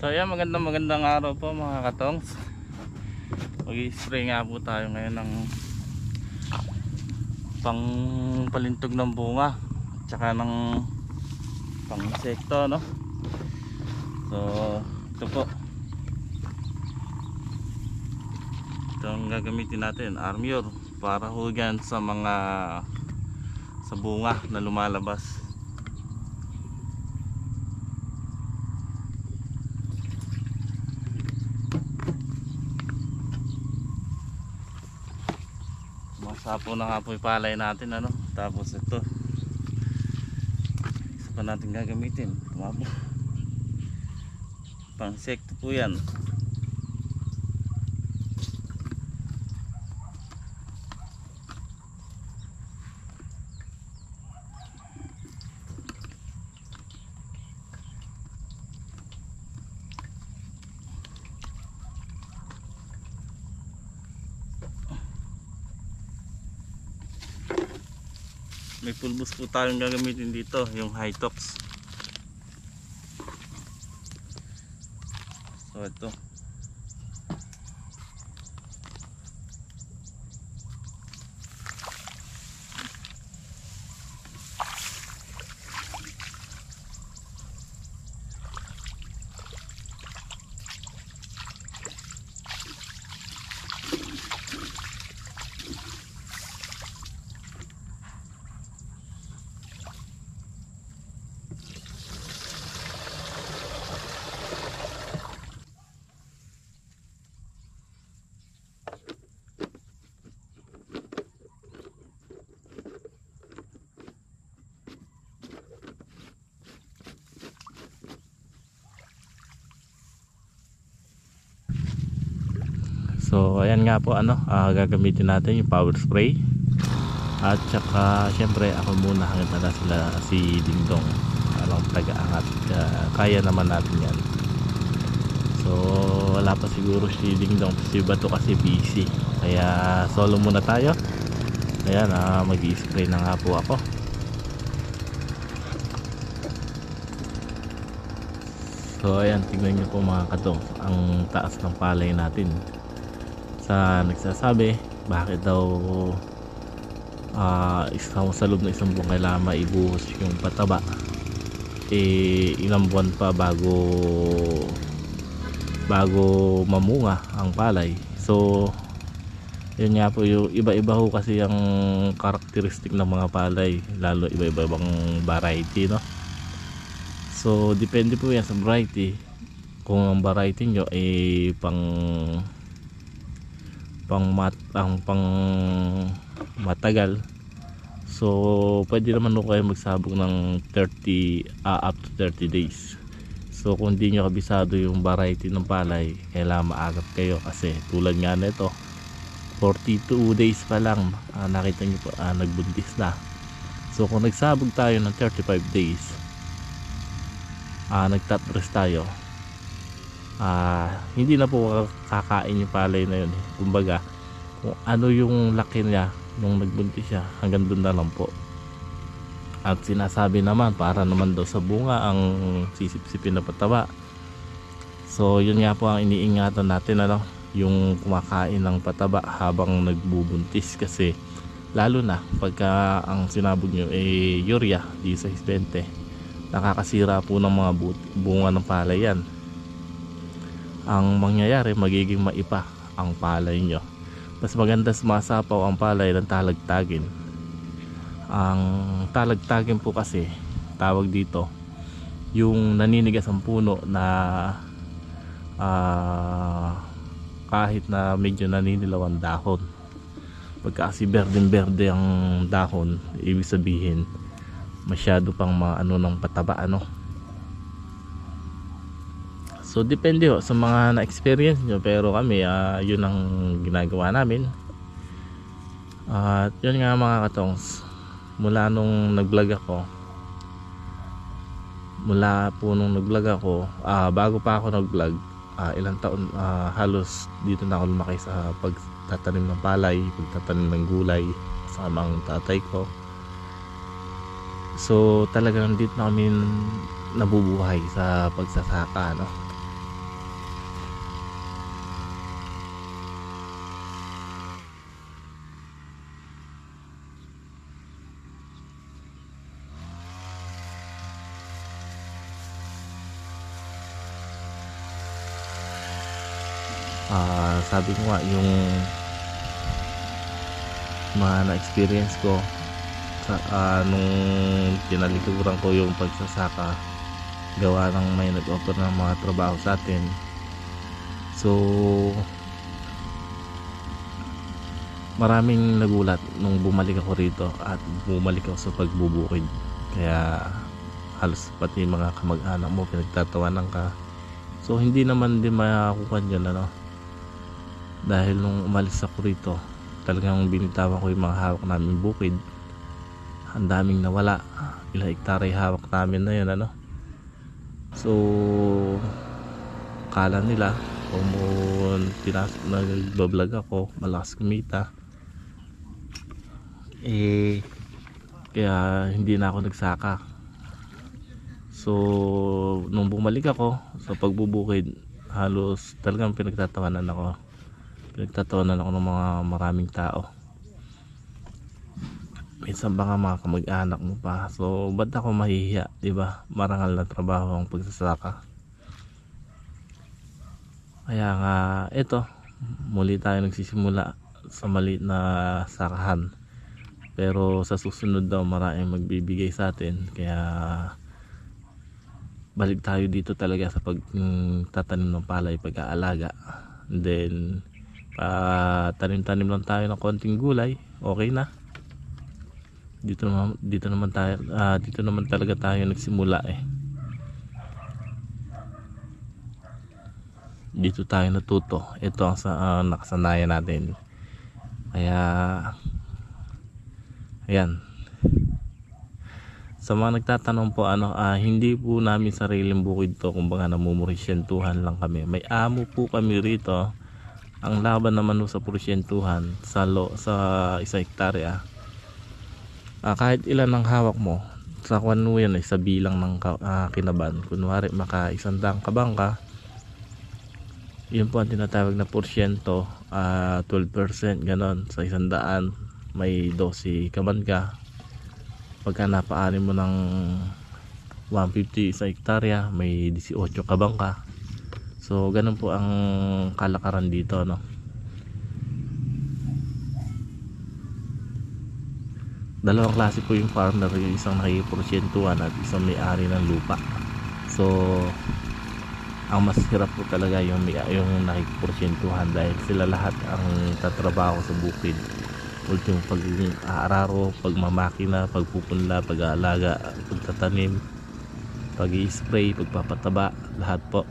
So ayan, magandang araw po mga katongs. Mag-i-spray nga po tayo ngayon ng pang palintog ng bunga at saka ng pang insekto, no? So ito po, ito ang gagamitin natin, Armior, para hugan sa mga sa bunga na lumalabas. Masapo na nga po yung palay natin, ano? Tapos ito, isa pa natin gagamitin, tumabo, pang insekto po yan. May pulbos po tayong gagamitin dito, yung Hitox. So ito, so ayan nga po, ano, gagamitin natin yung power spray. At saka syempre ako muna hanggang na sila si Dingdong alang taga-angat, kaya naman natin yan. So wala pa siguro si Dingdong, si Bato kasi busy, kaya solo muna tayo. Ayan, mag-i-spray na nga po ako. So ayan, tignan nyo po mga kadong, ang taas ng palay natin. Sa nagsasabi bakit daw sa loob ng isang buwan kailangan maibuhos yung pataba, ilang buwan pa bago mamunga ang palay. So yun nga po, yung iba-iba ho kasi ang karakteristik ng mga palay, lalo iba-ibang variety, no? So depende po yan sa variety. Kung ang variety nyo ay pang matagal, so pwede naman kayo magsabog ng 30 up to 30 days. So kung di nyo kabisado yung variety ng palay, kailangan maagap kayo, kasi tulad nga nito 42 days pa lang, nakita nyo po, nagbuntis na. So kung nagsabog tayo ng 35 days, nagtop dress tayo, hindi na po kakain yung palay na yun. Kumbaga, kung ano yung laki niya nung nagbuntis siya, hanggang doon na lang po. At sinasabi naman, para naman daw sa bunga ang sisip-sipin na pataba. So yun nga po ang iniingatan natin, ano, yung kumakain ng pataba habang nagbubuntis. Kasi lalo na pagka ang sinabog nyo urea di sa 20, nakakasira po ng mga bunga ng palay yan. Ang mangyayari, magiging maipa ang palay nyo. Mas maganda sumasapaw ang palay ng talagtagin. Ang talagtagin po kasi, tawag dito, yung naninigas ang puno na kahit na medyo naninilaw ang dahon. Pagka kasi berdeng-berde ang dahon, ibig sabihin masyado pang maano ng pataba, ano. So depende ho sa mga na-experience nyo, pero kami yun ang ginagawa namin. At yun nga mga katongs, mula nung nag-vlog ako, bago pa ako nag-vlog, ilang taon, halos dito na ako lumaki sa pagtatanim ng palay, pagtatanim ng gulay sa amang tatay ko. So talagang dito na kami nabubuhay sa pagsasaka, no? Sabi ko nga yung mga na-experience ko nung tinalikuran ko yung pagsasaka, gawa ng may nag-offer ng mga trabaho sa atin. So maraming nagulat nung bumalik ako rito at bumalik ako sa pagbubukid, kaya halos pati mga kamag-anak mo pinagtatawanan ka. So hindi naman din makakuha dyan dahil nung umalis ako rito talagang binitawan ko yung mga hawak namin bukid. Ang daming nawala, ilang hektare hawak namin na yun So kala nila kung nagbablog ako, malakas kumita, kaya hindi na ako nagsaka. So nung bumalik ako sa pagbubukid, halos talagang pinagtatawanan ako ng mga maraming tao. Minsan baka mga kamag-anak mo pa. So ba't ako mahihiya, diba? Marangal na trabaho ang pagsasaka. Kaya nga ito, muli tayo nagsisimula sa maliit na sakahan, pero sa susunod daw maraming magbibigay sa atin, kaya balik tayo dito talaga sa pagtatanim ng palay, pag-aalaga. And then tanim-tanim lang tayo ng konting gulay, okay na. Dito naman talaga tayo nagsimula Dito tayo natuto. Ito ang nakasanayan natin. Kaya ayan, sa mga nagtatanong po hindi po namin sariling bukid to, kumbaga namumurysyentuhan lang kami. May amo po kami rito. Ang laban naman sa porsyentuhan sa isang hektarya, kahit ilan ang hawak mo sa kwan yan sa bilang ng kinaban. Kunwari maka 100 kabangka, yun po ang tinatawag na porsyento, 12%, ganon. Sa 100 may 12 kaban ka. Pagka napaani mo ng 150 sa hektarya, may 18 kabang ka. So ganun po ang kalakaran dito Dalawang klase po yung farmer, yung isang nakikiporsyentuhan at isang may-ari ng lupa. So ang mas hirap po talaga yung nakikiporsyentuhan, dahil sila lahat ang tatrabaho sa bukid. Ultimo pag-aararo, pagmamakina, pagpupunla, pag-aalaga, pagtatanim, pag-i-spray, pagpapataba, lahat po.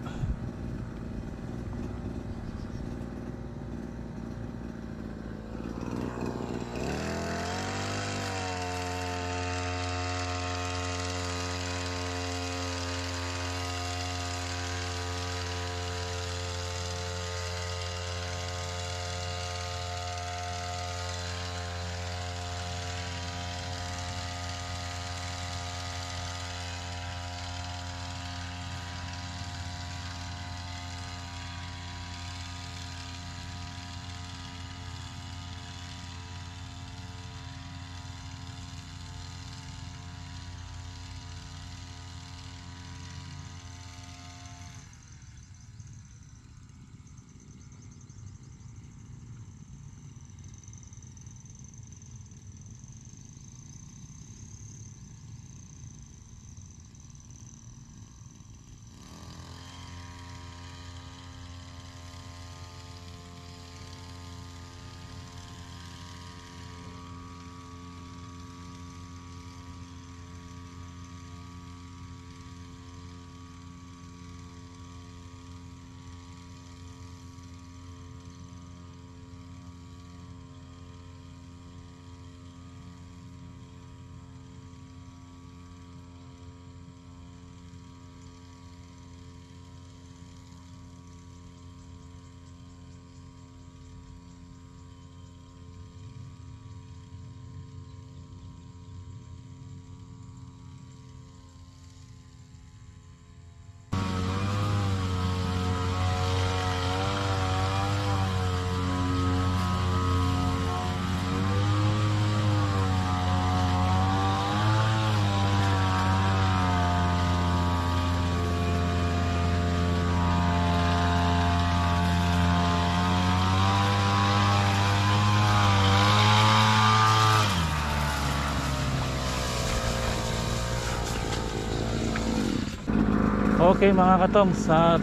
Okay mga katong, sa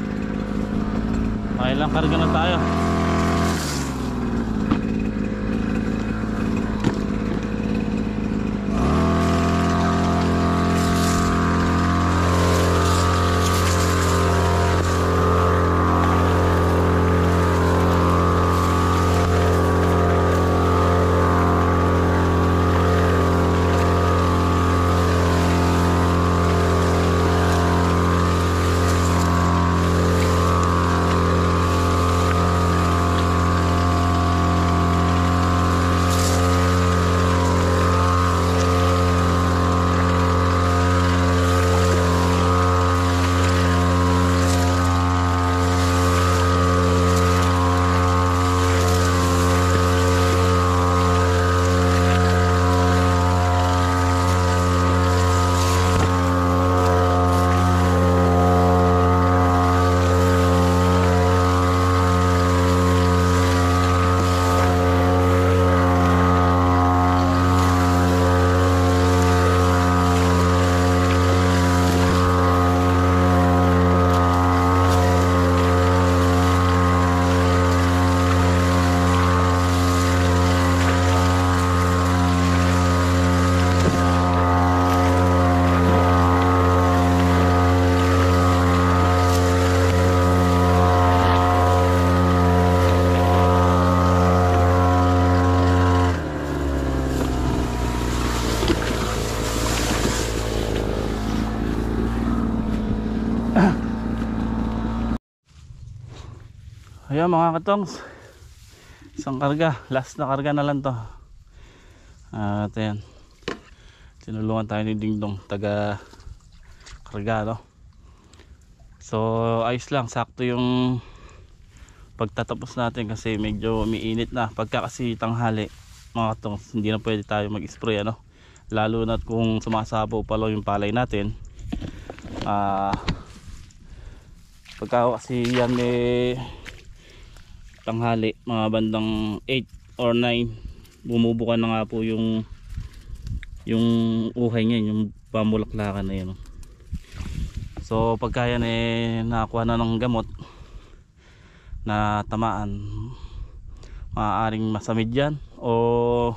ilang karga na tayo. Ayan mga katongs, isang karga, last na karga na lang to. At ayan, tinulungan tayo ni Dingdong taga karga, no? So ayos lang, sakto yung pagtatapos natin kasi medyo umiinit na. Pagka kasi tanghali mga katongs, hindi na pwede tayo mag-spray, ano? Lalo na kung sumasabaw pa lang yung palay natin. Pagka kasi yan tanghali, mga bandang 8 or 9, bumubuka na nga po yung uhay niya, yung pamulaklakan na yan. So pagka yan nakakuha na ng gamot na tamaan, maaaring masamid yan o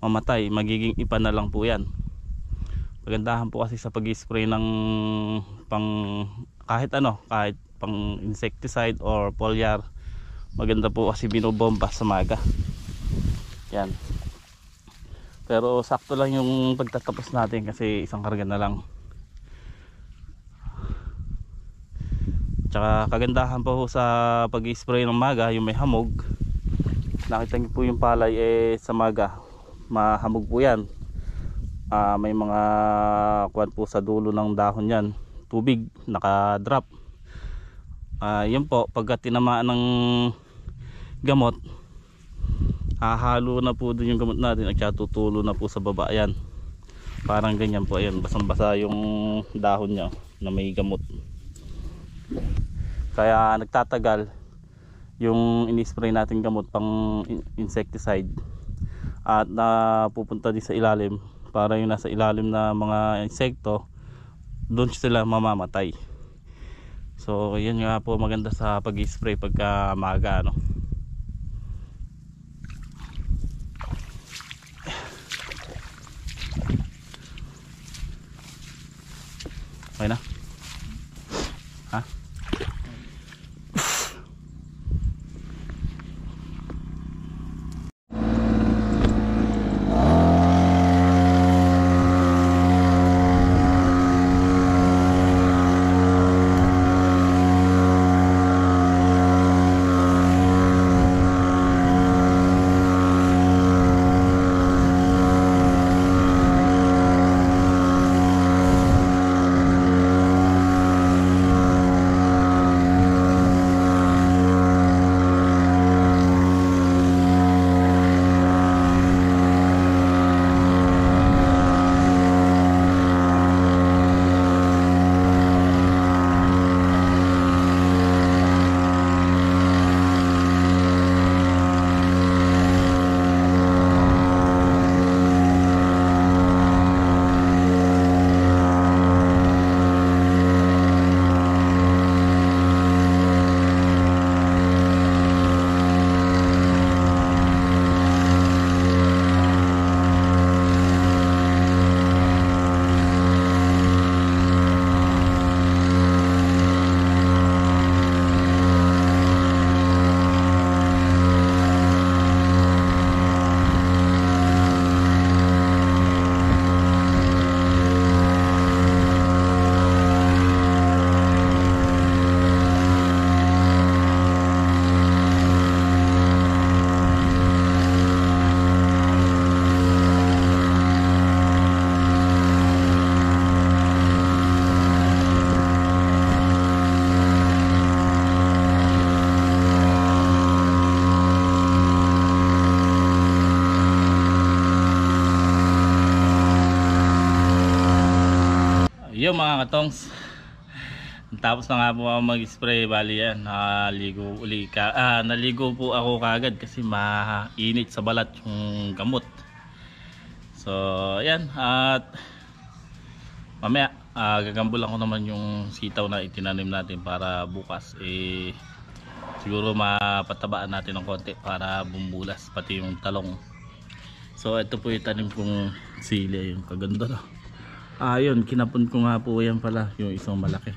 mamatay, magiging ipa na lang po yan. Pagandahan po kasi sa pag-spray ng kahit pang insecticide or foliar, maganda po kasi binobomba sa maga yan. Pero sakto lang yung pagtatapos natin kasi isang karga na lang. Tsaka kagandahan po sa pag-spray ng maga, yung may hamog, nakita niyo po yung palay sa maga mahamog po yan. May mga kuwan po sa dulo ng dahon yan, tubig naka-drop. Yun po, pagka tinamaan ng gamot, hahalo na po dun yung gamot natin at tutulo na po sa baba. Ayan, parang ganyan po. Ayan, basang basa yung dahon nya na may gamot, kaya nagtatagal yung ini-spray natin gamot pang insecticide at napupunta din sa ilalim, para yung nasa ilalim na mga insekto doon sila mamamatay. So yan nga po maganda sa pag-spray pagka maga, no? Okay na? Ha? Yung mga katongs, tapos na nga po ako mag-spray. Bali yan, naligo po ako kagad kasi mainit sa balat yung gamot. So ayan, at mamaya gagambulan ko naman yung sitaw na itinanim natin para bukas siguro mapatabaan natin ng konti para bumulas pati yung talong. So ito po yung tanim kong sili, yung kaganda na. Yun, kinapon ko nga po yan pala, yung isang malaki.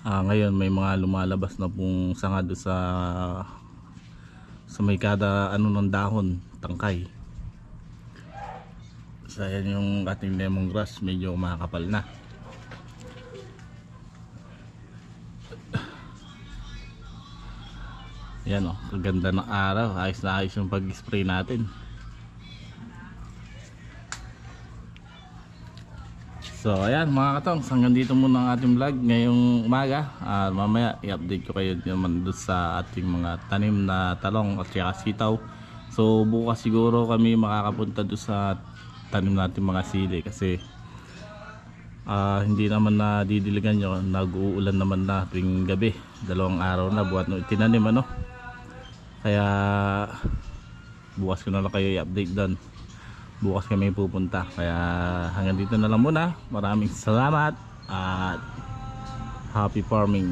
Ngayon may mga lumalabas na pong sanga doon sa may kada ng dahon, tangkay. So yan yung ating lemongrass, medyo makakapal na. Yan kaganda ng araw, ayos na ayos yung pag-spray natin. So ayan mga katongs, hanggang dito muna ang ating vlog ngayong umaga. Mamaya i-update ko kayo naman doon sa ating mga tanim na talong at saka sitaw. So bukas siguro kami makakapunta doon sa tanim natin mga sili kasi hindi naman na didiligan nyo, nag-uulan naman na tuwing gabi. 2 araw na buhat no itinanim kaya bukas ko na lang kayo i-update doon. Bukas kami pupunta, kaya hanggang dito na lang muna. Maraming salamat at happy farming.